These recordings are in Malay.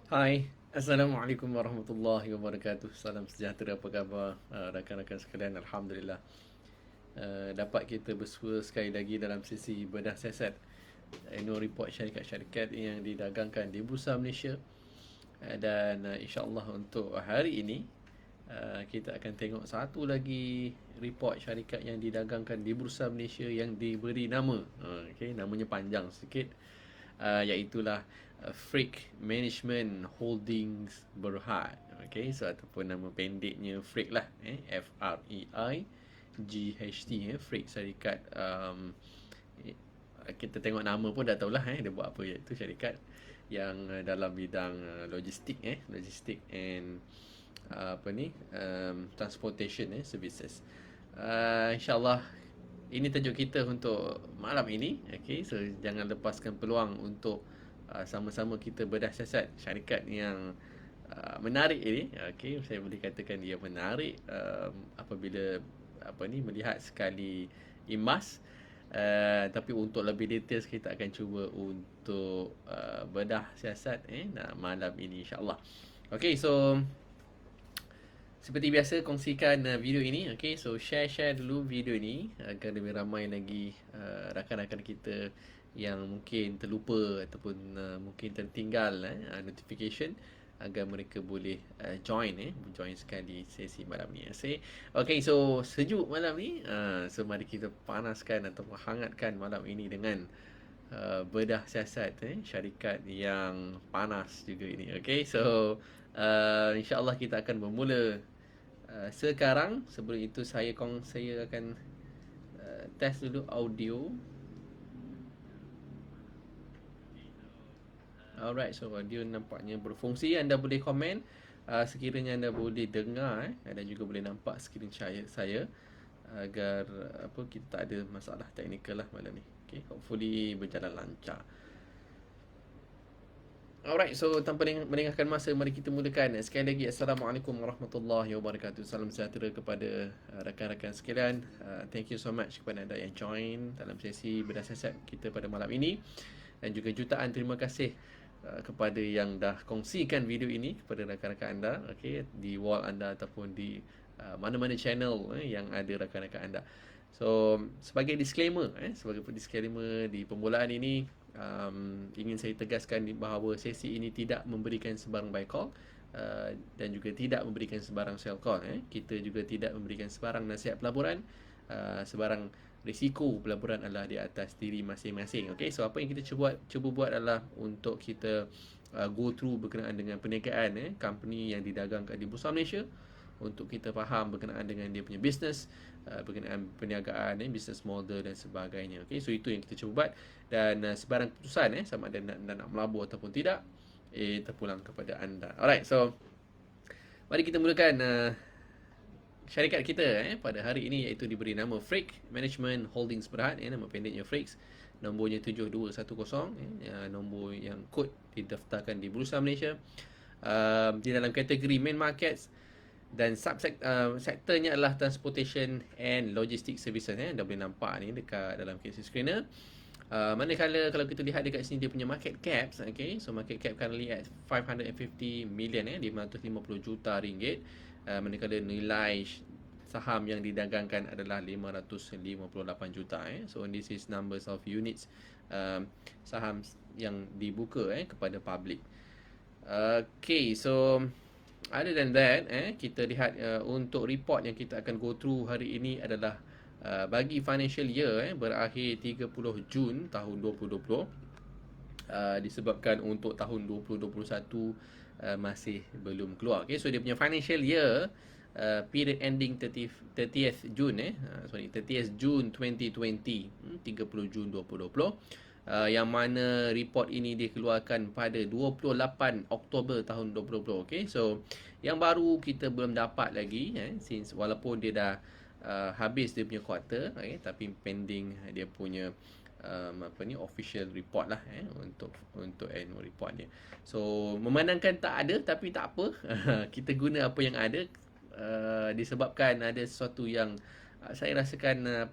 Hai, Assalamualaikum warahmatullahi wabarakatuh. Salam sejahtera, apa khabar rakan-rakan sekalian? Alhamdulillah. Dapat kita bersua sekali lagi dalam sesi bedah siasat annual report syarikat-syarikat yang didagangkan di Bursa Malaysia. Dan insya-Allah untuk hari ini kita akan tengok satu lagi report syarikat yang didagangkan di Bursa Malaysia yang diberi nama. Namanya panjang sikit. Iaitulah Frick Management Holdings Berhad. So ataupun nama pendeknya Frick lah, FREIGHT, Frick syarikat. Kita tengok nama pun dah tahulah dia buat apa, iaitu syarikat yang dalam bidang logistik logistik and transportation services. InsyaAllah ini tajuk kita untuk malam ini. So jangan lepaskan peluang untuk sama-sama kita bedah siasat syarikat yang menarik ini. Saya boleh katakan dia menarik apabila melihat sekali imbas. Tapi untuk lebih details kita akan cuba untuk bedah siasat malam ini, insya-Allah. So seperti biasa, kongsikan video ini. So share dulu video ini agar lebih ramai lagi rakan-rakan kita yang mungkin terlupa ataupun mungkin tertinggal notification, agar mereka boleh join sekali sesi malam ni. So sejuk malam ni. So mari kita panaskan atau hangatkan malam ini dengan bedah siasat syarikat yang panas juga ini. So insya-Allah kita akan bermula sekarang. Sebelum itu saya akan test dulu audio. Alright, so audio nampaknya berfungsi. Anda boleh komen sekiranya anda boleh dengar dan juga boleh nampak skrin saya agar kita tak ada masalah teknikal lah malam ni. Hopefully berjalan lancar. Alright, so tanpa melengahkan masa, mari kita mulakan. Sekali lagi, Assalamualaikum warahmatullahi wabarakatuh. Salam sejahtera kepada rakan-rakan sekalian. Thank you so much kepada anda yang join dalam sesi bedah siasat kita pada malam ini. Dan juga jutaan terima kasih kepada yang dah kongsikan video ini kepada rakan-rakan anda, di wall anda ataupun di mana-mana channel yang ada rakan-rakan anda. So sebagai disclaimer di permulaan ini, ingin saya tegaskan bahawa sesi ini tidak memberikan sebarang buy call dan juga tidak memberikan sebarang sell call. Kita juga tidak memberikan sebarang nasihat pelaburan. Sebarang risiko pelaburan adalah di atas diri masing-masing. So apa yang kita cuba buat adalah untuk kita go through berkenaan dengan perniagaan company yang didagangkan di Bursa Malaysia, untuk kita faham berkenaan dengan dia punya business, berkenaan perniagaan, business model dan sebagainya. So itu yang kita cuba buat. Dan sebarang keputusan sama ada nak melabur ataupun tidak, terpulang kepada anda. Alright, so mari kita mulakan syarikat kita pada hari ini, iaitu diberi nama Frick Management Holdings Berhad, nama pendeknya Fricks. Nombornya 7210, nombor yang kod didaftarkan di Bursa Malaysia. Di dalam kategori main markets, dan sektornya adalah transportation and logistics services. Anda boleh nampak ni dekat dalam case screener. Manakala kalau kita lihat dekat sini dia punya market cap, so market cap currently at 550 million, 550 juta ringgit. Manakala nilai saham yang didagangkan adalah 558 juta. So this is numbers of units saham yang dibuka kepada public. So other than that, kita lihat untuk report yang kita akan go through hari ini adalah bagi financial year berakhir 30 Jun tahun 2020. Disebabkan untuk tahun 2021 masih belum keluar. So dia punya financial year period ending 30th June 30th June 2020, 30 Jun 2020, yang mana report ini dikeluarkan pada 28 Oktober tahun 2020. So yang baru kita belum dapat lagi, since walaupun dia dah habis dia punya quarter, tapi pending dia punya official report lah untuk annual report dia. So memandangkan tak ada, tapi tak apa. Kita guna apa yang ada, disebabkan ada sesuatu yang saya rasakan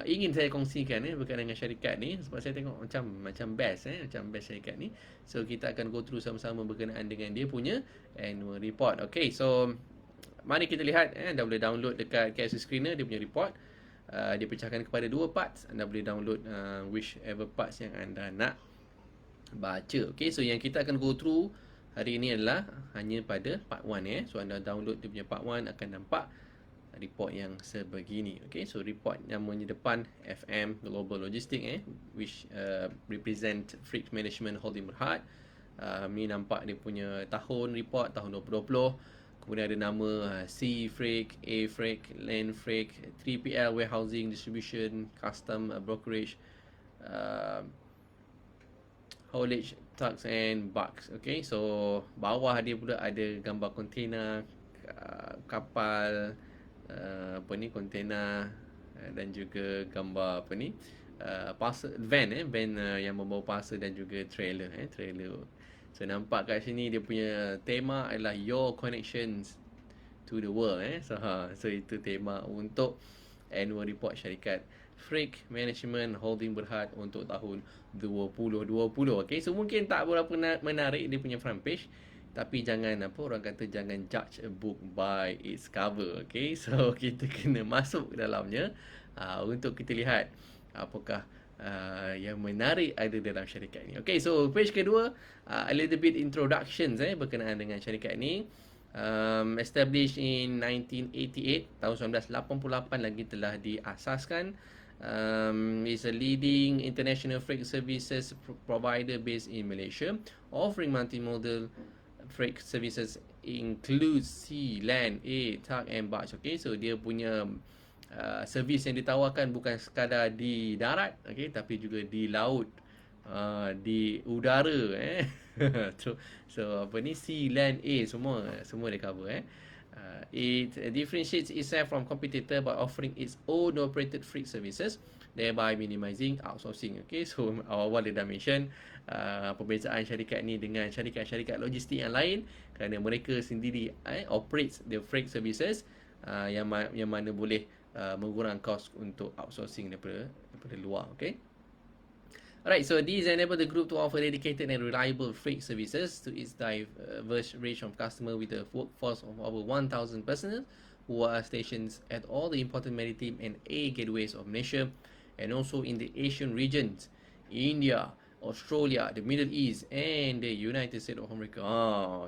ingin saya kongsikan berkaitan dengan syarikat ni, sebab saya tengok macam best macam best syarikat ni. So kita akan go through sama-sama berkenaan dengan dia punya annual report. Okay, so mari kita lihat. Anda boleh download dekat KSU Screener dia punya report. Dia pecahkan kepada 2 parts. Anda boleh download whichever parts yang anda nak baca. Okay, so yang kita akan go through hari ini adalah hanya pada part 1 So anda download dia punya part 1 akan nampak report yang sebegini. Okay, so report namanya depan FM Global Logistics which represent Freight Management Holding Berhad. Ni nampak dia punya tahun report tahun 2020. Kemudian ada nama Sea Freight, A Freight, Land Freight, 3PL Warehousing, Distribution, Custom, Brokerage, Haulage, Trucks and Bucks. Okay, so bawah dia pula ada gambar kontainer, kapal, kontainer, dan juga gambar parcel, van yang membawa parcel dan juga trailer. So nampak kat sini dia punya tema adalah Your Connections to the World. So itu tema untuk annual report syarikat Freight Management Holding Berhad untuk tahun 2020. Okay, so mungkin tak berapa menarik dia punya front page, tapi jangan orang kata jangan judge a book by its cover. Okay, so kita kena masuk ke dalamnya untuk kita lihat apakah yang menarik ada dalam syarikat ini. Okay, so page kedua, a little bit introductions berkenaan dengan syarikat ini. Established in 1988, tahun 1988 lagi telah diasaskan. Is a leading international freight services provider based in Malaysia, offering multimodal freight services includes sea, land, air, truck and barge. Okay, so dia punya servis yang ditawarkan bukan sekadar di darat, okay, tapi juga di laut, di udara. So sea, land, air, semua dia cover. It differentiates itself from competitor by offering its own operated freight services, thereby minimizing outsourcing. Okay, so awal dia dah mention perbezaan syarikat ni dengan syarikat-syarikat logistik yang lain, kerana mereka sendiri operates the freight services, yang mana boleh mengurang kos untuk outsourcing daripada luar. Okay. Alright, so these enable the group to offer dedicated and reliable freight services to its diverse range of customers with a workforce of over 1,000 personnel who are stationed at all the important maritime and air gateways of Malaysia and also in the Asian regions, India, Australia, the Middle East and the United States of America.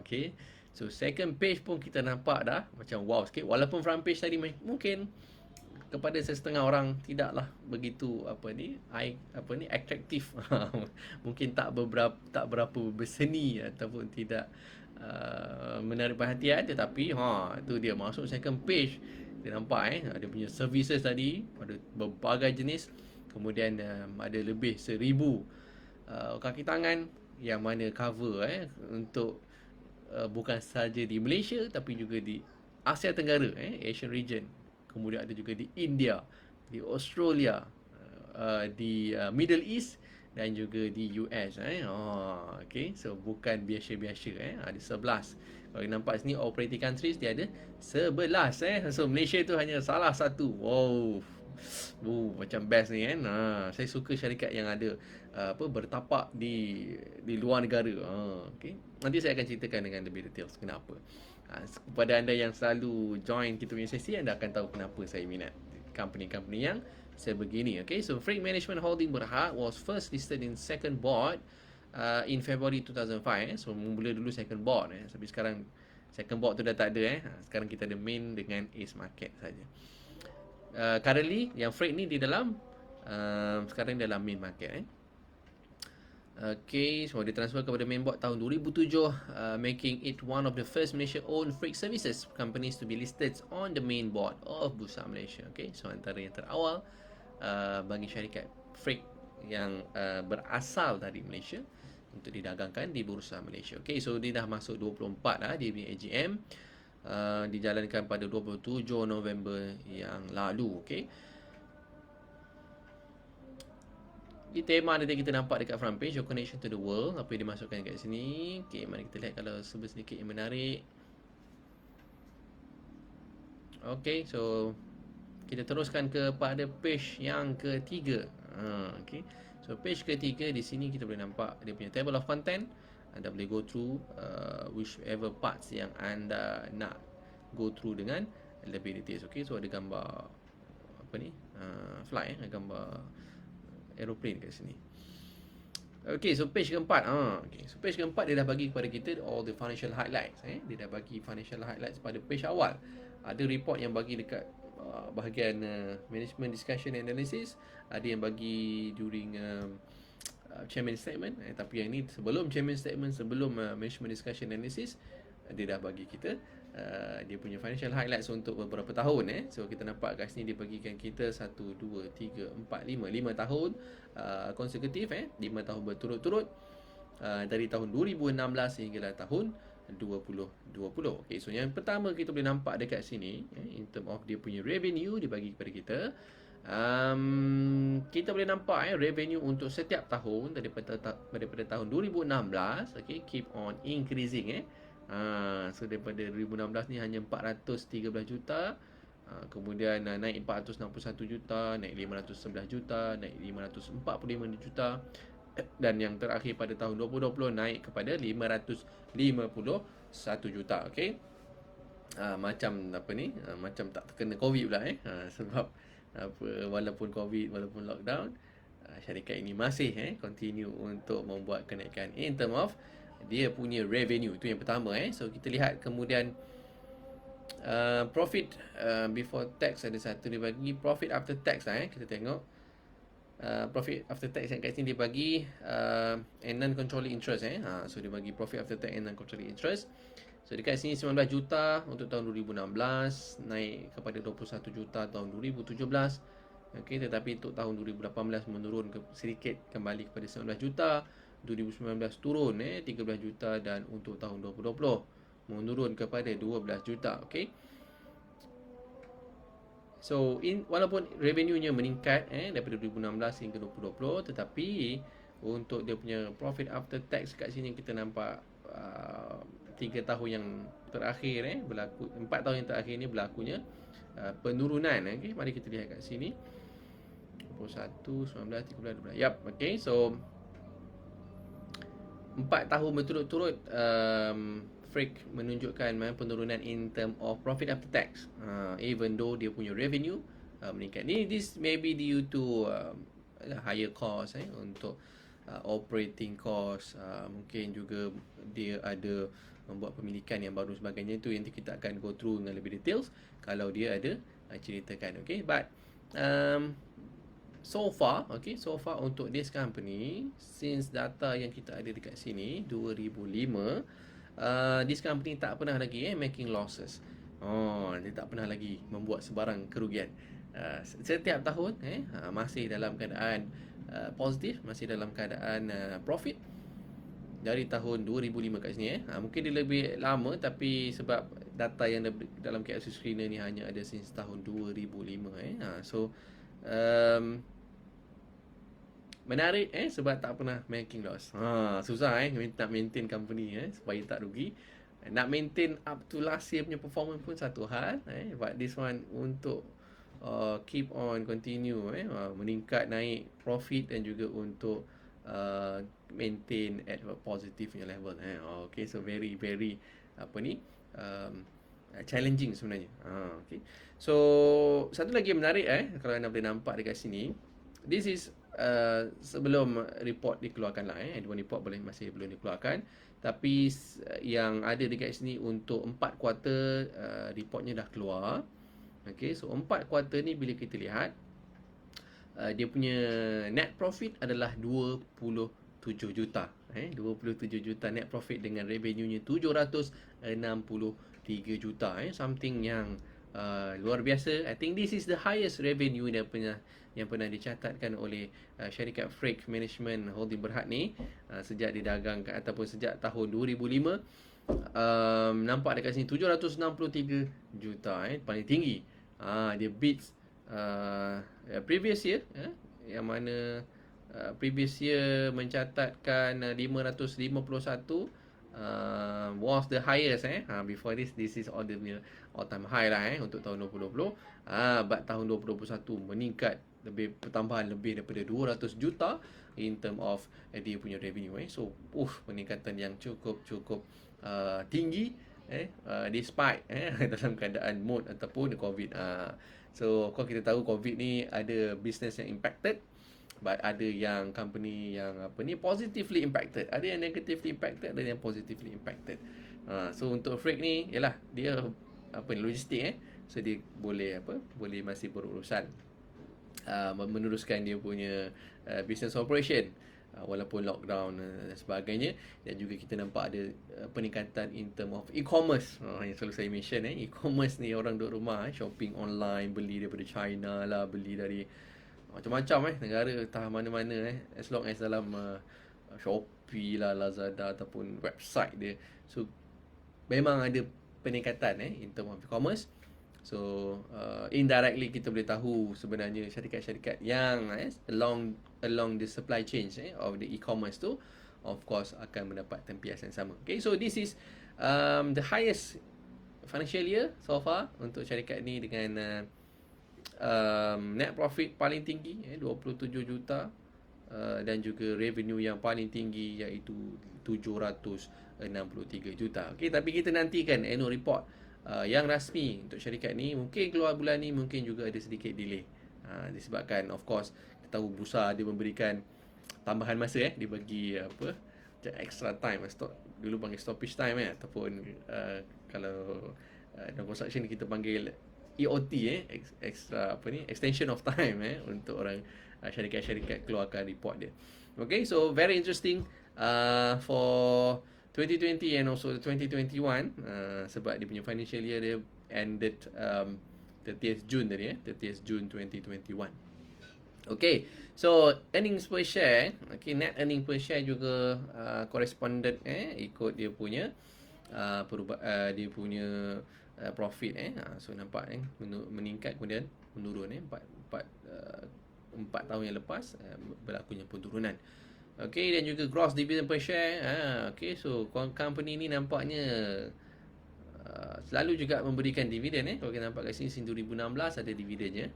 Okay. So second page pun kita nampak dah macam wow sikit, walaupun front page tadi mungkin kepada sesetengah orang tidaklah begitu atraktif. Mungkin tak berapa berseni ataupun tidak menarik perhatian, tetapi tu dia masuk second page, dia nampak ada punya services tadi, ada berbagai jenis, kemudian ada lebih 1,000 kaki tangan yang mana cover untuk bukan sahaja di Malaysia tapi juga di Asia Tenggara, Asian region. Kemudian ada juga di India, di Australia, di Middle East dan juga di US. Okay, so bukan biasa-biasa. Ada 11. Kalau nampak sini operating countries dia ada 11. So Malaysia tu hanya salah satu. Wow. Macam best ni kan. Saya suka syarikat yang ada bertapak di luar negara. Okay. Nanti saya akan ceritakan dengan lebih details kenapa. Kepada anda yang selalu join kita punya sesi, anda akan tahu kenapa saya minat company-company yang sebegini. Okay, so Freight Management Holding Berhad was first listed in second board in February 2005. So mula dulu second board tapi sekarang second board tu dah tak ada. Sekarang kita ada main dengan Ace Market saja. Currently yang freight ni di dalam sekarang dalam main market. Okay, so dia transfer kepada main board tahun 2007, making it one of the first Malaysia-owned freight services companies to be listed on the main board of Bursa Malaysia. Okay, so antara yang terawal bagi syarikat freight yang berasal dari Malaysia untuk didagangkan di Bursa Malaysia. Okay, so dia dah masuk 24 dah, dia punya AGM dijalankan pada 27 November yang lalu. Okay. Di tema nanti kita nampak dekat front page, Your Connection to the World, apa yang dimasukkan kat sini. Okay, mari kita lihat kalau sedikit yang menarik. Okay, so kita teruskan kepada page yang ketiga. Okay. So page ketiga di sini kita boleh nampak dia punya table of content. Anda boleh go through whichever parts yang anda nak go through dengan lebih details. Okay. So ada gambar apa ni? Fly, gambar aeroplane kat sini. Okay, so page keempat. Okay. So page keempat dia dah bagi kepada kita all the financial highlights. Dia dah bagi financial highlights pada page awal. Ada report yang bagi dekat bahagian management discussion and analysis. Ada yang bagi during chairman statement. Tapi yang ni sebelum chairman statement, sebelum management discussion analysis, dia dah bagi kita dia punya financial highlights untuk beberapa tahun. So kita nampak kat sini dia bagikan kita 1, 2, 3, 4, 5 tahun konsekutif, 5 tahun berturut-turut dari tahun 2016 hinggalah tahun 2020. Okay, so yang pertama kita boleh nampak dekat sini, in term of dia punya revenue dia bagi kepada kita. Kita boleh nampak revenue untuk setiap tahun daripada tahun 2016, okay, keep on increasing. So daripada 2016 ni hanya 413 juta, kemudian naik 461 juta, naik 511 juta, naik 545 juta, dan yang terakhir pada tahun 2020 naik kepada 551 juta. Okay, macam apa ni, macam tak terkena COVID pula sebab apa, walaupun COVID, walaupun lockdown, syarikat ini masih continue untuk membuat kenaikan in term of dia punya revenue. Itu yang pertama. So kita lihat kemudian profit before tax, ada satu dia bagi profit after tax kita tengok profit after tax yang kat sini dia bagi and non-controlling interest. So dia bagi profit after tax and non-controlling interest. So dekat sini 19 juta untuk tahun 2016, naik kepada 21 juta tahun 2017. Okay, tetapi untuk tahun 2018 menurun sedikit kembali kepada 19 juta. 2019 turun 13 juta, dan untuk tahun 2020 menurun kepada 12 juta. Okay. So walaupun revenue-nya meningkat daripada 2016 hingga 2020, tetapi untuk dia punya profit after tax kat sini kita nampak 3 tahun yang terakhir berlaku, 4 tahun yang terakhir ni berlakunya penurunan. Okay, mari kita lihat kat sini 21, 19, 13, 12. Yap, okay. So 4 tahun berturut-turut Freak menunjukkan penurunan in term of profit after tax, even though dia punya revenue meningkat. This may be due to higher cost untuk operating cost, mungkin juga dia ada membuat pemilikan yang baru sebagainya. Itu yang kita akan go through dengan lebih details kalau dia ada ceritakan. Okay, but so far untuk this company, since data yang kita ada dekat sini 2005, this company tak pernah lagi making losses. Dia tak pernah lagi membuat sebarang kerugian. Setiap tahun masih dalam keadaan positif, masih dalam keadaan profit dari tahun 2005 kat sini. Mungkin dia lebih lama, tapi sebab data yang dalam KLC Screener ni hanya ada since tahun 2005. So menarik sebab tak pernah making loss. Susah nak maintain company supaya tak rugi. Nak maintain up to last year punya performance pun satu hal, but this one untuk keep on continue meningkat, naik profit, dan juga untuk maintain at a positive punya level. Okay, so very challenging sebenarnya. Okay. So satu lagi yang menarik kalau anda boleh nampak dekat sini, this is sebelum report dikeluarkan lah. Advance report masih belum dikeluarkan, tapi yang ada dekat sini untuk 4 kuarter reportnya dah keluar. Okay, so 4 kuarter ni bila kita lihat dia punya net profit adalah 27 juta. 27 juta net profit dengan revenue-nya 763 juta. Something yang luar biasa. I think this is the highest revenue yang pernah dicatatkan oleh syarikat Freak Management Holding Berhad ni sejak didagangkan ataupun sejak tahun 2005. Nampak dekat sini 763 juta, paling tinggi. Dia beats previous year, yang mana previous year mencatatkan 551 was the highest before this is all the all time high lah untuk tahun 2020. But tahun 2021 meningkat pertambahan lebih daripada 200 juta in term of dia punya revenue so peningkatan yang cukup tinggi despite dalam keadaan mood ataupun COVID. So kalau kita tahu COVID ni ada business yang impacted, but ada yang company yang positively impacted, ada yang negatively impacted, ada yang positively impacted. So untuk Freak ni ialah dia logistik so dia boleh masih berurusan meneruskan dia punya business operation walaupun lockdown dan sebagainya. Dan juga kita nampak ada peningkatan in term of e-commerce. Yang selalu saya mention e-commerce ni orang duduk rumah shopping online, beli daripada China lah, beli dari macam-macam negara, entah mana-mana as long as dalam Shopee lah, Lazada ataupun website dia. So memang ada peningkatan in term of e-commerce. So indirectly kita boleh tahu sebenarnya syarikat-syarikat yang along the supply chain of the e-commerce tu of course akan mendapat tempias yang sama. Okay, so this is the highest financial year so far untuk syarikat ni dengan net profit paling tinggi 27 juta dan juga revenue yang paling tinggi iaitu 763 juta. Okay, tapi kita nantikan annual report yang rasmi untuk syarikat ni. Mungkin keluar bulan ni, mungkin juga ada sedikit delay disebabkan of course kita tahu bursa dia memberikan tambahan masa dia bagi extra time, dulu panggil stoppage time ataupun kalau dalam construction kita panggil EOT extra extension of time untuk orang syarikat-syarikat keluarkan report dia. Okay, so very interesting for 2020 and also 2021 sebab dia punya financial year dia ended 30th June tadi 30th June 2021. Okay, so earnings per share, net earning per share juga correspondent ikut dia punya dia punya profit so nampak meningkat kemudian menurun 4 tahun yang lepas berlakunya penurunan. Okay, dan juga gross dividend per share. Okay, so company ni nampaknya selalu juga memberikan dividen Kalau kita nampak kat sini 2016 ada dividennya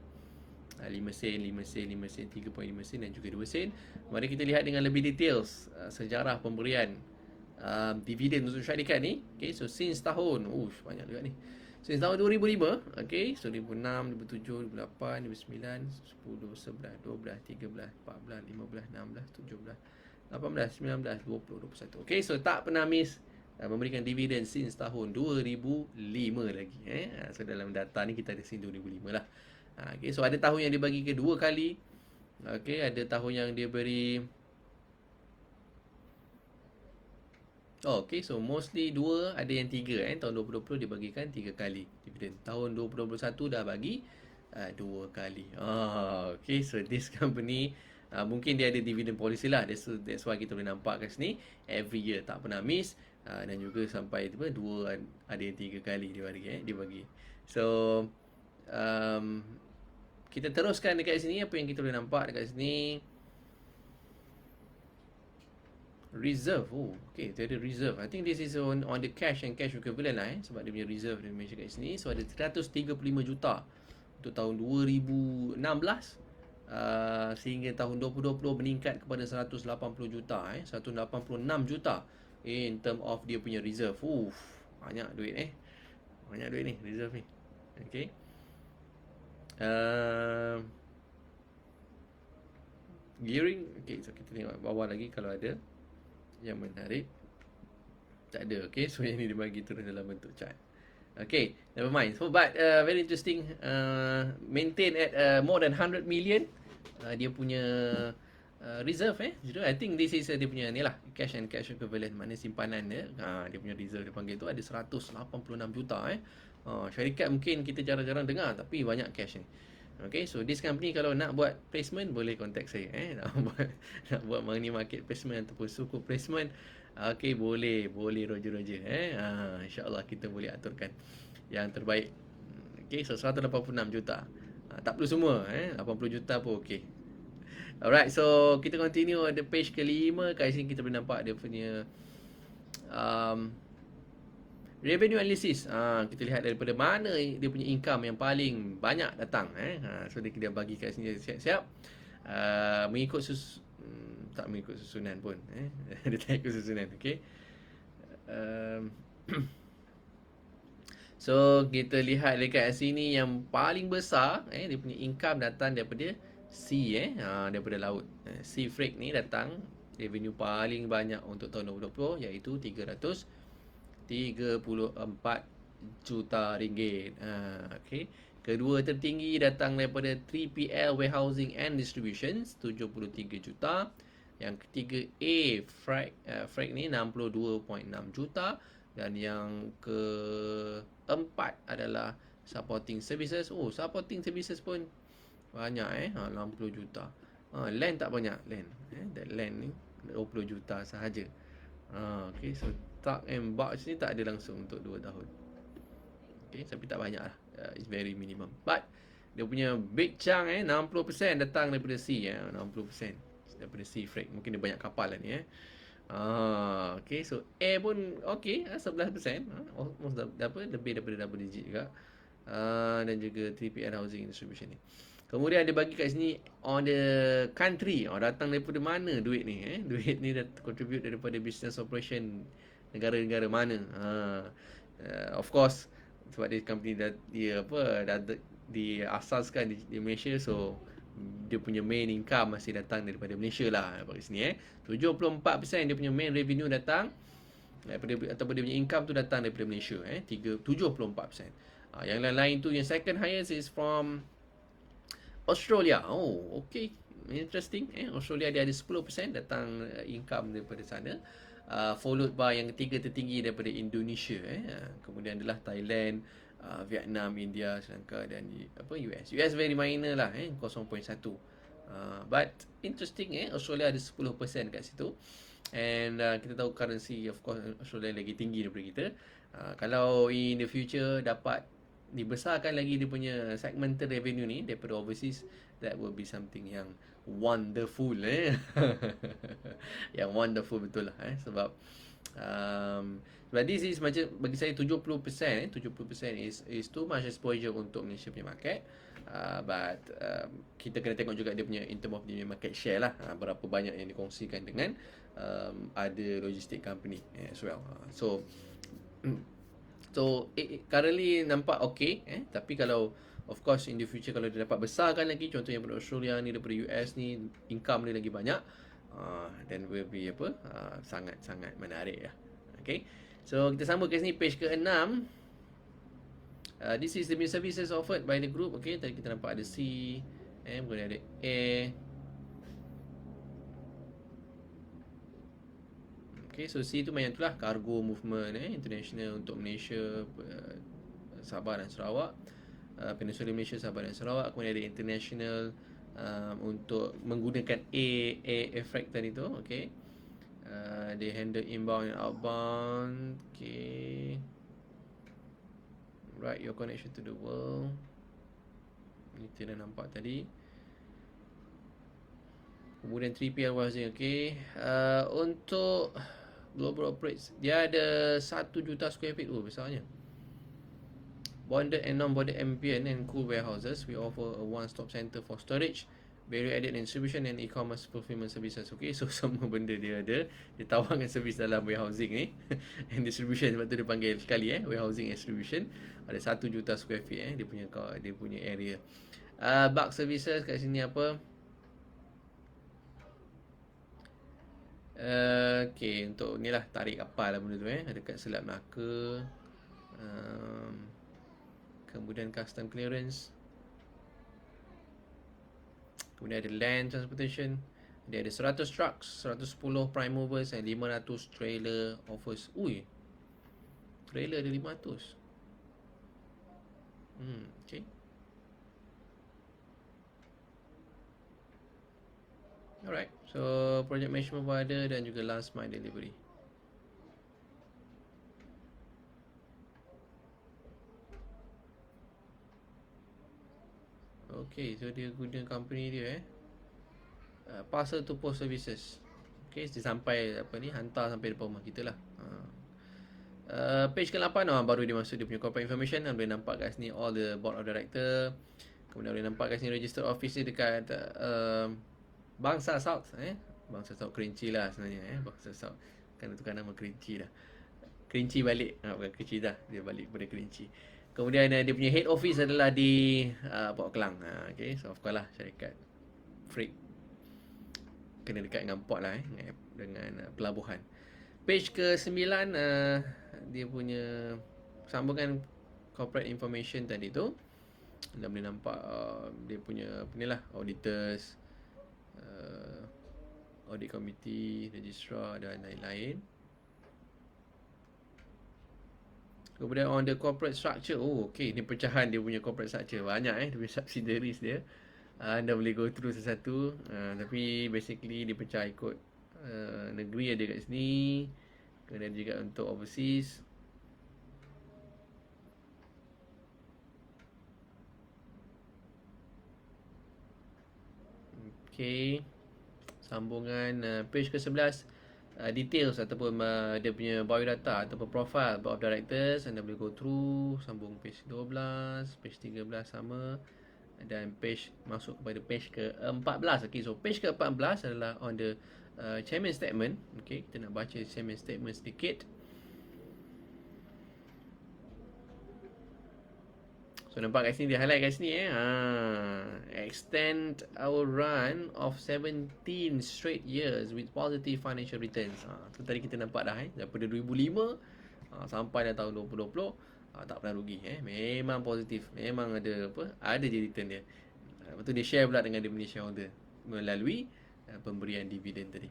5 sen, 5 sen, 5 sen, 3.5 sen dan juga 2 sen. Mari kita lihat dengan lebih details sejarah pemberian dividen untuk syarikat ni. Okay, so since tahun banyak juga ni. Since tahun 2005, okay, so 2006, 2007, 2008, 2009, 10, 11, 12, 13, 14, 15, 16, 17, 18, 19, 20, 21. Okay, so tak pernah miss memberikan dividen since tahun 2005 lagi. So dalam data ni kita ada since 2005 lah. Okay, so ada tahun yang dia bagi kedua kali. Okay, ada tahun yang dia beri okay, so mostly 2, ada yang 3 tahun 2020 dia bagikan 3 kali dividen. Tahun 2021 dah bagi 2 kali. Okay, so this company mungkin dia ada dividend policy lah. That's why kita boleh nampak kat sini every year tak pernah miss. Dan juga sampai 2 ada yang 3 kali dia bagi. So kita teruskan dekat sini apa yang kita boleh nampak dekat sini. Reserve. Okay, dia ada reserve. I think this is on the cash and cash equivalent lah sebab dia punya reserve dia mention kat sini. So ada 135 juta untuk tahun 2016 sehingga tahun 2020 meningkat kepada 180 juta 186 juta in term of dia punya reserve. Banyak duit banyak duit ni reserve ni. Okay, gearing. Okay, so kita tengok bawah lagi kalau ada yang menarik. Tak ada. Okay, so yang ni dia bagi turun dalam bentuk chart. Okay, never mind. So but very interesting, maintain at more than 100 million dia punya reserve I think this is dia punya ni lah, cash and cash equivalent, mana simpanan dia. Dia punya reserve dia panggil tu ada 186 juta syarikat mungkin kita jarang-jarang dengar tapi banyak cash ni. Okay, so this company kalau nak buat placement boleh contact saya nak buat money market placement ataupun suku placement. Okay, boleh Roger InsyaAllah kita boleh aturkan yang terbaik. Okay, so 186 juta tak perlu semua 80 juta pun okay. Alright, so kita continue ada page ke-5. Kat sini kita boleh nampak dia punya Revenue analysis. Kita lihat daripada mana dia punya income yang paling banyak datang. So dia bagi kat sini siap-siap. Mengikut tak mengikut susunan pun. Dia tak ikut susunan. Okay. So kita lihat dekat sini yang paling besar dia punya income datang daripada sea daripada laut. Sea freight ni datang revenue paling banyak untuk tahun 2020 iaitu 334 juta ringgit. Okay. Kedua tertinggi datang daripada 3PL Warehousing and Distributions 73 juta. Yang ketiga freight ni 62.6 juta. Dan yang keempat adalah supporting services. Supporting services pun banyak 60 juta. Land tak banyak land. That land ni 20 juta sahaja. Okay, so truck and box ni tak ada langsung untuk 2 tahun. Okay, tapi tak banyak lah. It's very minimum. But dia punya big chunk 60% datang daripada sea 60% daripada sea freight. Mungkin dia banyak kapal lah ni okay, so air pun okay 11%. Almost lebih daripada double digit juga. Dan juga 3PL Housing Distribution ni. Kemudian dia bagi kat sini on the country. Datang daripada mana duit ni? Duit ni dah contribute daripada business operation negara-negara mana? Of course sebab dia company dia diasaskan di Malaysia, so dia punya main income masih datang daripada Malaysia lah kat sini 74% dia punya main revenue datang daripada, ataupun dia punya income tu datang daripada Malaysia 74%. Yang lain-lain tu yang second highest is from Australia. Okay, interesting. Australia dia ada 10% datang income daripada sana. Followed by yang ketiga tertinggi daripada Indonesia. Kemudian adalah Thailand, Vietnam, India, Sri Lanka dan US. US very minor lah 0.1. But interesting Australia ada 10% kat situ. And kita tahu currency of course Australia lagi tinggi daripada kita. Kalau in the future dapat dibesarkan lagi dia punya segmental revenue ni daripada overseas, that will be something yang wonderful yang wonderful betul lah sebab but this is macam bagi saya 70% 70% is too much exposure untuk Malaysia punya market. But kita kena tengok juga dia punya in term of dia market share lah, berapa banyak yang dikongsikan dengan ada logistic company as well. So currently nampak okay tapi kalau of course in the future kalau dia dapat besarkan lagi, contohnya daripada Australia ni, daripada US ni income dia lagi banyak, then will be sangat-sangat menarik lah. Okay, so kita sambung ke sini page ke-6. This is the main services offered by the group. Okay, tadi kita nampak ada sea, kemudian ada air. Okay, so sea tu macam tu lah, cargo movement international untuk Malaysia, Sabah dan Sarawak, Peninsula Malaysia, Sabah dan Sarawak. Kemudian ada international untuk menggunakan air freight tadi tu. Okay, they handle inbound and outbound. Okay, right, your connection to the world. Ini kita dah nampak tadi. Kemudian 3PL warehousing. Okay, untuk global operates dia ada 1 juta square feet. Besarnya. Bonded and non-bonded ambient and cool warehouses. We offer a one-stop center for storage, value added and distribution and e-commerce fulfillment services. Okay, so semua benda dia ada. Dia tawarkan servis dalam warehousing ni and distribution. Sebab tu dia panggil sekali warehousing and distribution. Ada 1 juta square feet dia punya area. Bulk services kat sini apa? Okay, untuk ni lah tarik kapal lah benda tu dekat Selat Melaka. Kemudian custom clearance. Kemudian ada land transportation. Dia ada 100 trucks, 110 prime movers and 500 trailer offers. Trailer ada 500. Okay. Alright, so project management provider dan juga last mile delivery. Okay, so dia guna company dia parcel to post services. Okay, dia sampai hantar sampai depan rumah kita lah. Page ke-8 baru dia masuk dia punya corporate information. Boleh nampak kat sini all the board of director. Kemudian boleh nampak kat sini register office dia dekat Bangsa South. Bangsa South Kerinci lah sebenarnya. Bangsa South. Kan tukar nama Kerinci dah. Kerinci balik. Bukan Kerinci dah. Dia balik kepada Kerinci. Kemudian dia punya head office adalah di Port Klang. Okay, so of course lah syarikat freight kena dekat dengan port lah dengan pelabuhan. Page ke-9 dia punya sambungan corporate information tadi tu. Anda boleh nampak dia punya apa ni lah, auditors, audit committee, registrar dan lain-lain. Kemudian on the corporate structure, okay, ni pecahan dia punya corporate structure. Banyak dia punya subsidiaries dia. Anda boleh go through satu-satu, tapi basically dia pecah ikut negeri ada kat sini. Kemudian juga untuk overseas. Okay, sambungan page ke-11, details ataupun dia punya biodata ataupun profile board of directors. Anda boleh go through, sambung page 12, page 13 sama, dan page masuk kepada page ke-14. Okay, so page ke-14 adalah on the chairman statement. Okay, kita nak baca chairman statement sedikit. So nampak kat sini, dia highlight kat sini extend our run of 17 straight years with positive financial returns. So tadi kita nampak dah daripada 2005 sampai dah tahun 2020 tak pernah rugi. Memang positif, memang ada ada je return dia. Lepas tu dia share pula dengan dia punya shareholder melalui pemberian dividen tadi.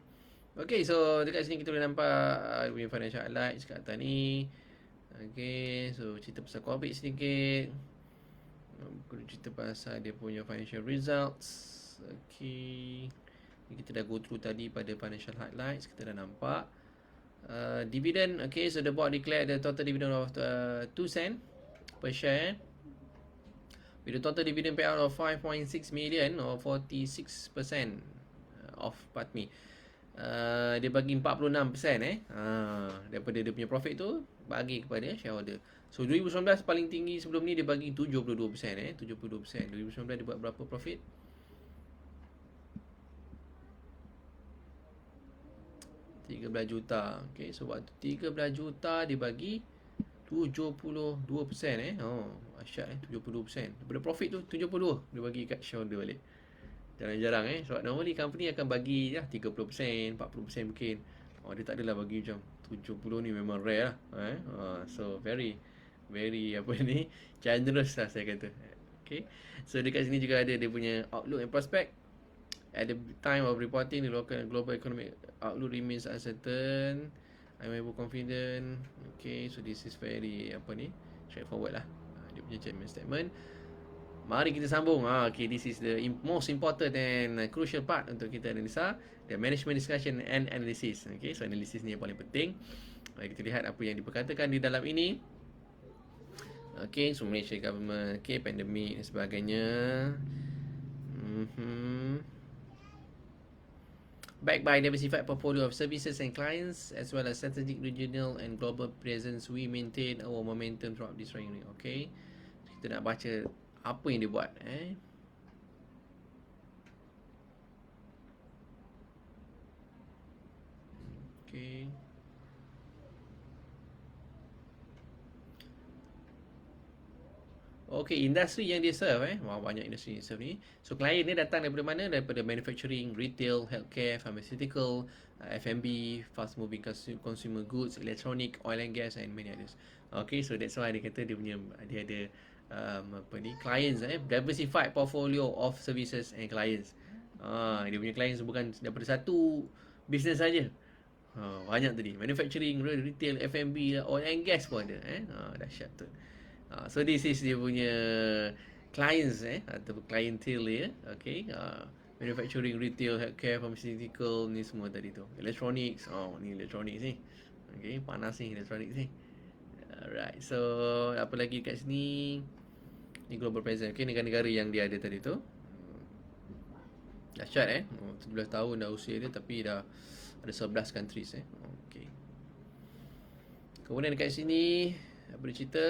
Okay, so dekat sini kita boleh nampak punya financial highlights kat atas ni. Okay, so cerita pasal COVID sedikit. Cerita pasal dia punya financial results. Okay, kita dah go through tadi pada financial highlights. Kita dah nampak dividend. Okay, so the board declared the total dividend of 2 cent per share with a total dividend payout of 5.6 million or 46% of dia bagi 46% daripada dia punya profit tu bagi kepada shareholder. So 2019 paling tinggi sebelum ni dia bagi 72%. 72%. 2019 dia buat berapa profit? $13 juta. Okay, so waktu 13 juta dia bagi 72%. Asyik 72%. Daripada profit tu 72 dia bagi kat shareholder balik. Jarang-jarang sebab normally company akan bagi 30%, 40% mungkin. Dia tak adalah bagi macam 70 ni, memang rare lah. So very apa ni, generous lah saya kata. Okay, so dekat sini juga ada dia punya outlook and prospect. At the time of reporting, the local and global economic outlook remains uncertain. I'm able confident. Okay, so this is very straightforward lah. Dia punya chairman statement. Mari kita sambung. Okay, this is the most important and crucial part untuk kita analisa, the management discussion and analysis. Okay, so analysis ni yang paling penting. Mari kita lihat apa yang diperkatakan di dalam ini. Okay, so Malaysia government, okay, pandemik dan sebagainya. Backed by diversified portfolio of services and clients, as well as strategic regional and global presence, we maintain our momentum throughout this training. Okay, kita nak baca apa yang dia buat. Okay. Okay, industri yang dia serve banyak industri yang serve ni. So klien ni datang daripada mana? Daripada manufacturing, retail, healthcare, pharmaceutical, F&B, fast moving consumer goods, electronic, oil and gas and many others. Okay, so that's why dia kata dia ada clients, diversified portfolio of services and clients. Dia punya clients bukan daripada satu business saja. Banyak tadi, manufacturing, retail, F&B, oil and gas pun ada. Dahsyat tu. So this is dia punya clients atau clientele dia. Okay, manufacturing, retail, healthcare, pharmaceutical, ni semua tadi tu. Electronics, ni electronics ni. Okay, panas ni electronics ni. Alright, so apa lagi kat sini? Ni global presence. Okay, negara-negara yang dia ada tadi tu. Dahsyat 17 tahun dah usia dia, tapi dah ada 11 countries Okay. Kemudian dekat sini apa dia cerita?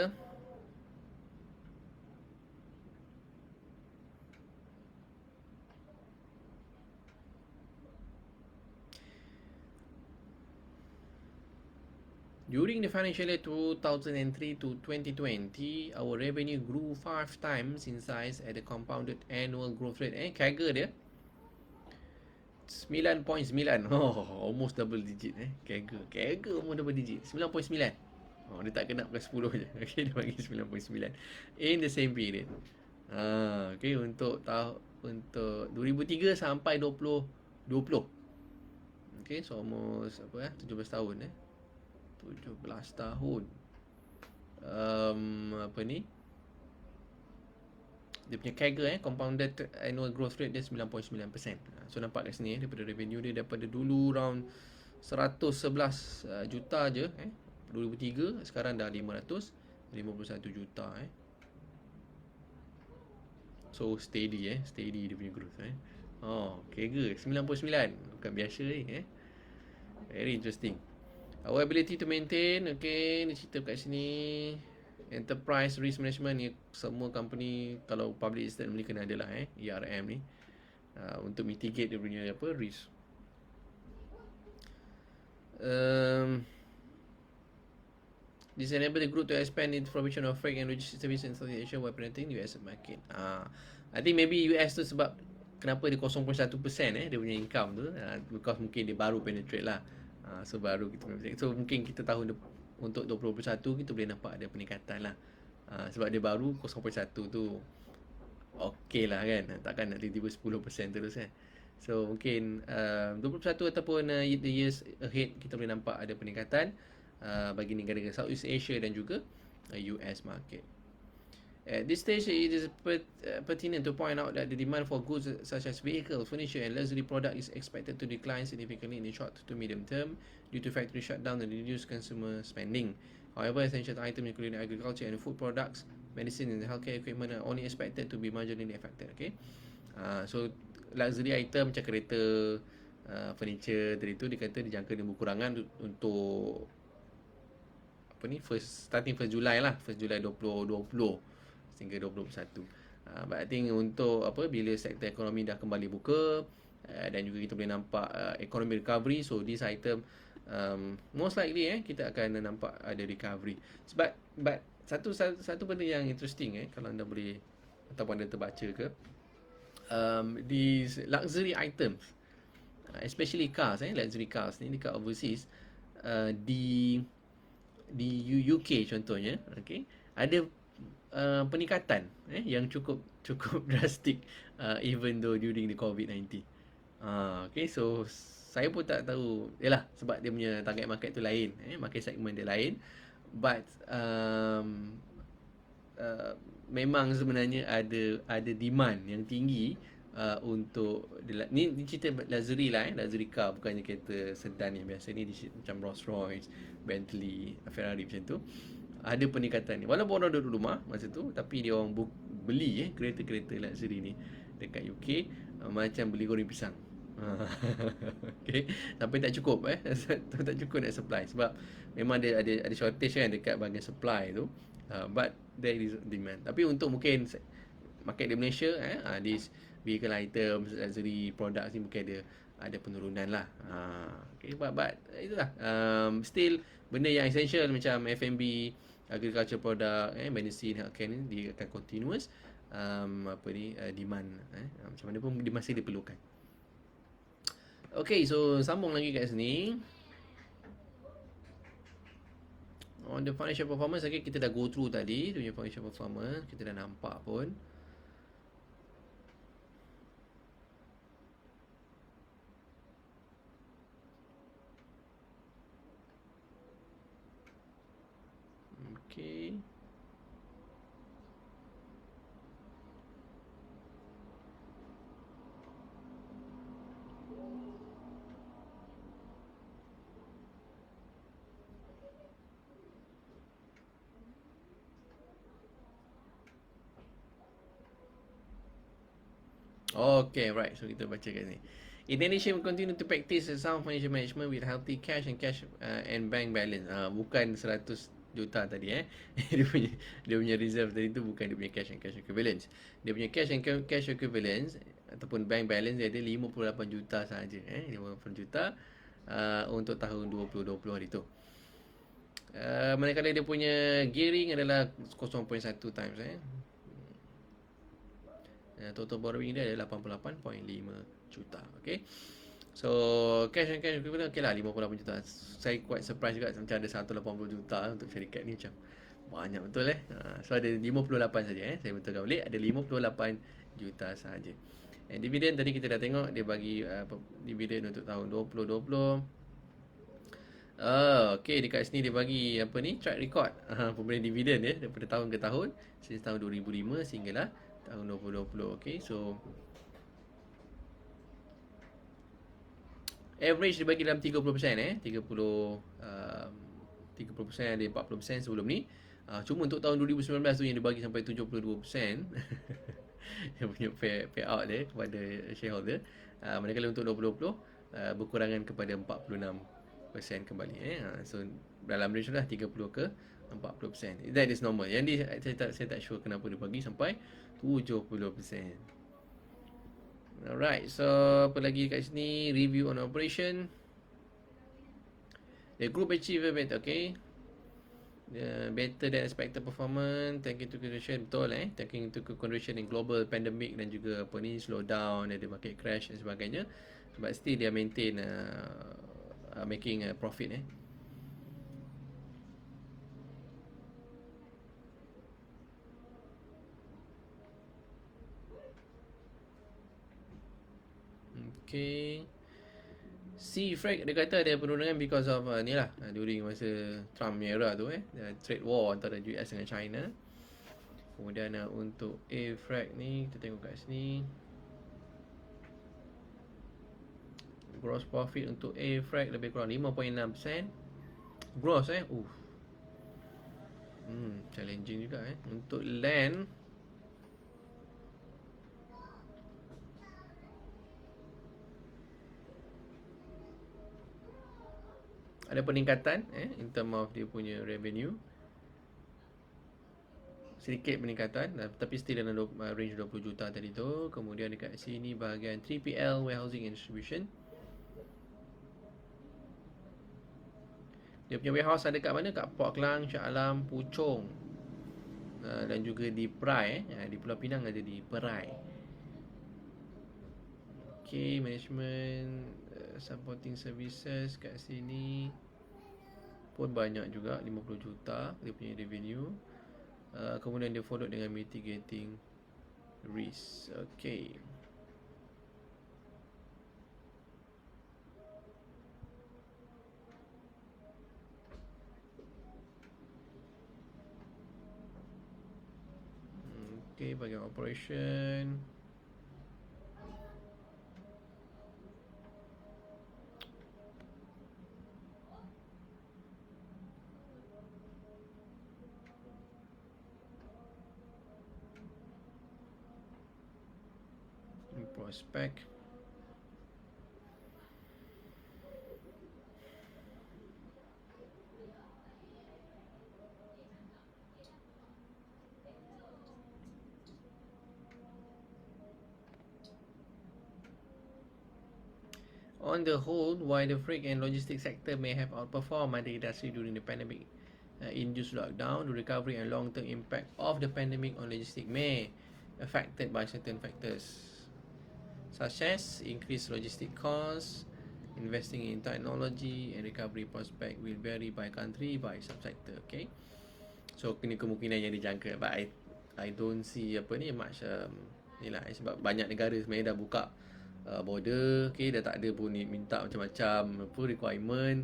During the financial year 2003 to 2020, our revenue grew 5 times in size at a compounded annual growth rate. CAGR dia 9.9. Oh, almost double digit CAGR almost double digit. 9.9. Oh, dia tak kena pakai 10 je. Okay, dia bagi 9.9 in the same period. Okay, untuk 2003 sampai 2020. Okay, so almost 17 tahun 17 tahun. Apa ni? Dia punya CAGR compounded annual growth rate dia 9.9%. So nampak kat sini daripada revenue dia daripada dulu round 111 juta je 2003, sekarang dah 551 juta So steady steady dia punya growth CAGR 9.9, bukan biasa Very interesting. Our ability to maintain, okay, ni cerita kat sini. Enterprise risk management ni semua company kalau public listed ni kena ada lah ERM ni untuk mitigate dia punya risk. This enable the group to expand its provision of freight and logistics service in Southeast Asia while penetrating the US market. I think maybe US tu sebab kenapa dia 0.1% dia punya income tu, because mungkin dia baru penetrate lah. So baru kita penetrate. So mungkin kita tahun untuk 2021 kita boleh nampak ada peningkatan lah. Sebab dia baru 0.1 tu okey lah kan, takkan nak tiba-tiba 10% terus So mungkin 2021 ataupun the years ahead kita boleh nampak ada peningkatan bagi negara-negara Southeast Asia dan juga US market. At this stage, it is pertinent to point out that the demand for goods such as vehicles, furniture and luxury product is expected to decline significantly in the short to medium term due to factory shutdown and reduced consumer spending. However, essential items including agriculture and food products, medicine and healthcare equipment are only expected to be marginally affected. Okay, so luxury item macam kereta, furniture tadi tu dia kata dijangka ada berkurangan untuk starting 1 Julai lah, 1 Julai 2020 sehingga 2021. But I think untuk bila sektor ekonomi dah kembali buka dan juga kita boleh nampak ekonomi recovery, so this item most likely kita akan nampak ada recovery. But satu benda yang interesting kalau anda boleh ataupun anda terbaca ke, these luxury items, especially cars luxury cars ni dekat overseas, di UK contohnya, okay, ada peningkatan yang cukup drastic even though during the COVID-19. Okay, so saya pun tak tahu, yalah sebab dia punya target market tu lain, market segment dia lain, but memang sebenarnya ada demand yang tinggi untuk ni cerita luxury lah luxury car, bukannya kereta sedan yang biasa ni macam Rolls Royce, Bentley, Ferrari macam tu. Ada peningkatan ni. Walaupun orang duduk rumah masa tu, tapi dia orang beli kereta-kereta luxury ni dekat UK macam beli goreng pisang. Okay, sampai tak cukup tak cukup nak supply sebab memang ada shortage dekat bahagian supply tu. But there is demand. Tapi untuk mungkin market di Malaysia this vehicle items, luxury products ni mungkin ada penurunan lah. Okay, but itulah still benda yang essential macam F&B, agriculture product, medicine, healthcare ni dia akan continuous demand macam mana pun dia masih diperlukan. Okay, so sambung lagi kat sini. On the financial performance, okay, kita dah go through tadi dia punya financial performance, kita dah nampak pun. Okay. Okay, right. So kita baca kat sini. Indonesia will continue to practice a sound financial management with healthy cash and bank balance. Bukan 100 juta tadi dia punya reserve tadi tu bukan dia punya cash and cash equivalents. Dia punya cash and cash equivalents ataupun bank balance dia ada 58 juta sahaja 58 juta untuk tahun 2020 hari tu. Manakala dia punya gearing adalah 0.1 times total borrowing dia adalah 88.5 juta. Okay. So cash and cash equivalent okay lah 58 juta. Saya quite surprise juga macam ada 180 juta untuk syarikat ni, macam banyak betul So ada 58 saja saya betulkan balik, ada 58 juta sahaja. And dividend tadi kita dah tengok dia bagi dividend untuk tahun 2020. Okay, dekat sini dia bagi apa ni, track record pemberian dividen daripada tahun ke tahun sejak tahun 2005 sehinggalah tahun 2020. Okay, so average dia bagi dalam 30%, 30% ada 40% sebelum ni. Cuma untuk tahun 2019 tu yang dia bagi sampai 72% yang punya payout dia kepada shareholder. Manakala untuk 2020 berkurangan kepada 46% kembali. So dalam range lah 30 ke 40%. That is normal. Yang ni saya tak sure kenapa dia bagi sampai 70%. Alright, so apa lagi kat sini? Review on operation. The group achieve better, okay. Better than expected performance, taking into consideration, betul taking into consideration in global pandemic dan juga apa ni, slow down, ada market crash dan sebagainya. But still dia maintain making a profit Okay. Sea freight dia kata ada penurunan because of ni lah during masa Trump era tu trade war antara US dengan China. Kemudian untuk air freight ni kita tengok kat sini, gross profit untuk air freight lebih kurang 5.6% gross challenging juga Untuk land ada peningkatan in term of dia punya revenue, sedikit peningkatan tapi still dalam range 20 juta tadi tu. Kemudian dekat sini bahagian 3PL, warehousing and distribution, dia punya warehouse ada kat mana? Kat Port Klang, Shah Alam, Puchong dan juga di Perai di Pulau Pinang ada di Perai. Okay, management supporting services kat sini pun banyak juga, 50 juta dia punya revenue. Kemudian dia follow dengan mitigating risk. Okay. Okay, bagian operation. Prospect. On the whole, while the freight and logistics sector may have outperformed the industry during the pandemic induced lockdown, the recovery and long-term impact of the pandemic on logistics may affected by certain factors such as increased logistic costs, investing in technology, and recovery prospect will vary by country, by subsector. Okay, so ini kemungkinan yang dijangka, but I don't see apa ni much ni lah sebab banyak negara sebenarnya dah buka border. Okay, dah tak ada pun ni minta macam-macam apa requirement.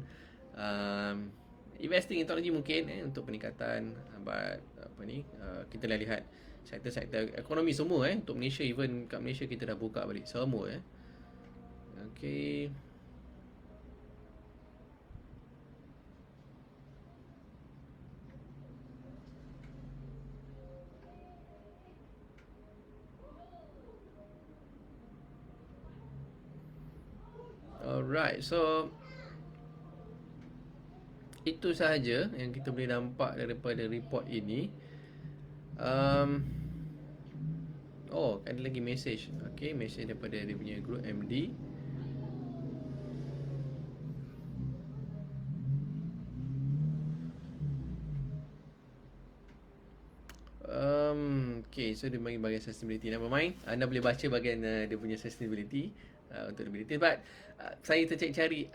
Investing in technology mungkin untuk peningkatan, but apa ni kita dah lihat sektor-sektor ekonomi semua untuk Malaysia, even kat Malaysia kita dah buka balik semua Okay. Alright, so itu sahaja yang kita boleh nampak daripada report ini. Oh, ada lagi message. Okay, message daripada dia punya group MD. Okay, so dia bagi bahagian sustainability. Never mind, anda boleh baca bahagian dia punya sustainability untuk ability. But saya tercari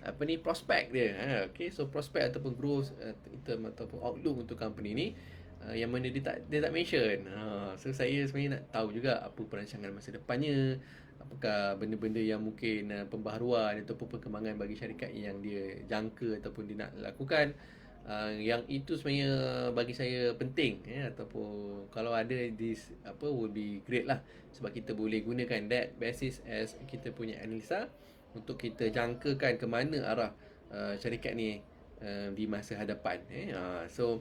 apa ni, prospek dia. Okay, so prospek ataupun growth in term ataupun outlook untuk company ni, yang mana dia tak mention. So saya sebenarnya nak tahu juga apa perancangan masa depannya, apakah benda-benda yang mungkin pembaharuan ataupun perkembangan bagi syarikat yang dia jangka ataupun dia nak lakukan. Yang itu sebenarnya bagi saya penting, ataupun kalau ada this will be great lah, sebab kita boleh gunakan that basis as kita punya analisa untuk kita jangkakan ke mana arah syarikat ni di masa hadapan. So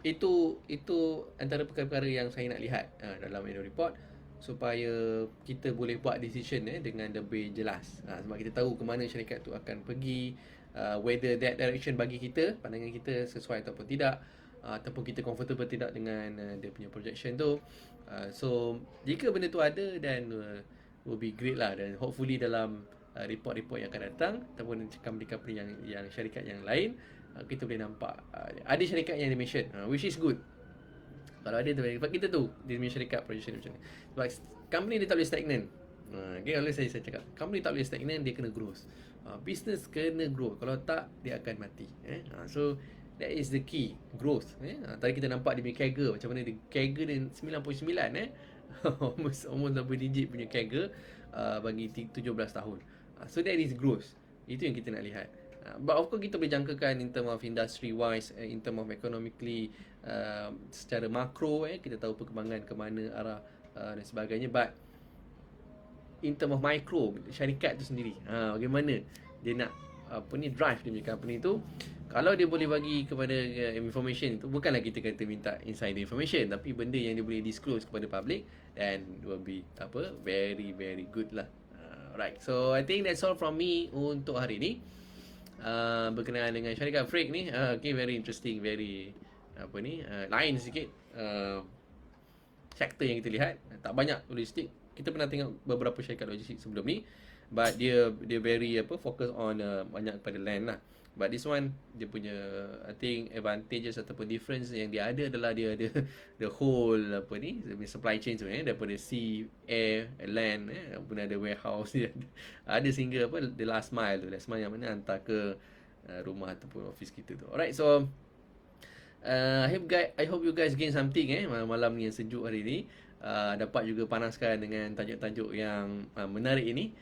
itu antara perkara-perkara yang saya nak lihat dalam annual report, supaya kita boleh buat decision dengan lebih jelas. Sebab kita tahu ke mana syarikat tu akan pergi, whether that direction bagi kita, pandangan kita sesuai ataupun tidak, ataupun kita comfortable tidak dengan dia punya projection tu. So jika benda tu ada, then will be great lah, dan hopefully dalam report-report yang akan datang ataupun company-company yang syarikat yang lain, kita boleh nampak ada syarikat yang dimension, which is good. Kalau ada tu, sebab kita tu dia punya syarikat projection macam ni. Sebab company dia tak boleh stagnan. Okay, kalau saya cakap company tak boleh stagnan, dia kena growth. Business kena grow. Kalau tak, dia akan mati. So that is the key, growth. Tadi kita nampak dia punya CAGR, macam mana dia CAGR dia 9.9 almost double digit punya CAGR bagi 17 tahun. So that is growth. Itu yang kita nak lihat. But of course kita boleh jangkakan in term of industry wise, in term of economically, secara makro, kita tahu perkembangan ke mana arah dan sebagainya. But in term of micro, syarikat tu sendiri, bagaimana dia nak drive dia punya company tu. Kalau dia boleh bagi kepada information tu, bukanlah kita kata minta insider information, tapi benda yang dia boleh disclose kepada public, then will be very very good lah. Right, so I think that's all from me untuk hari ni, berkenaan dengan syarikat Freak ni. Okay, very interesting, very lain sikit sektor yang kita lihat. Tak banyak logistik. Kita pernah tengok beberapa syarikat logistik sebelum ni, but dia very focus on banyak pada land lah. But this one, dia punya I think advantages ataupun difference yang dia ada adalah dia ada the whole supply chain sebenarnya, daripada sea, air, land, pun ada warehouse dia ada sehingga the last mile tu, yang mana hantar ke rumah ataupun office kita tu. Alright, so I hope you guys gain something malam ni yang sejuk hari ni. Dapat juga panaskan dengan tajuk-tajuk yang menarik ini,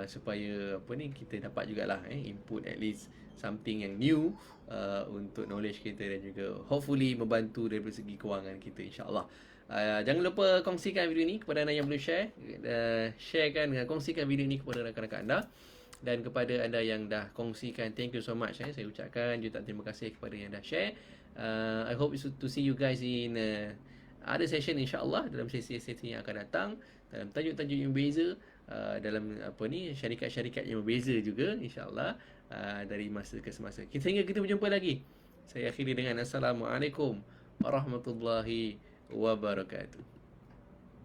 supaya kita dapat jugalah input at least something yang new untuk knowledge kita, dan juga hopefully membantu dari segi kewangan kita, insyaAllah. Jangan lupa kongsikan video ni kepada anda yang belum share. Kongsikan video ni kepada rakan-rakan anda. Dan kepada anda yang dah kongsikan, thank you so much. Saya ucapkan jutaan terima kasih kepada yang dah share. I hope to see you guys in ada session, insyaAllah, dalam sesi-sesi yang akan datang, dalam tajuk-tajuk yang berbeza, dalam syarikat-syarikat yang berbeza juga, insyaAllah, dari masa ke semasa. Sehingga kita berjumpa lagi. Saya akhiri dengan Assalamualaikum warahmatullahi wabarakatuh.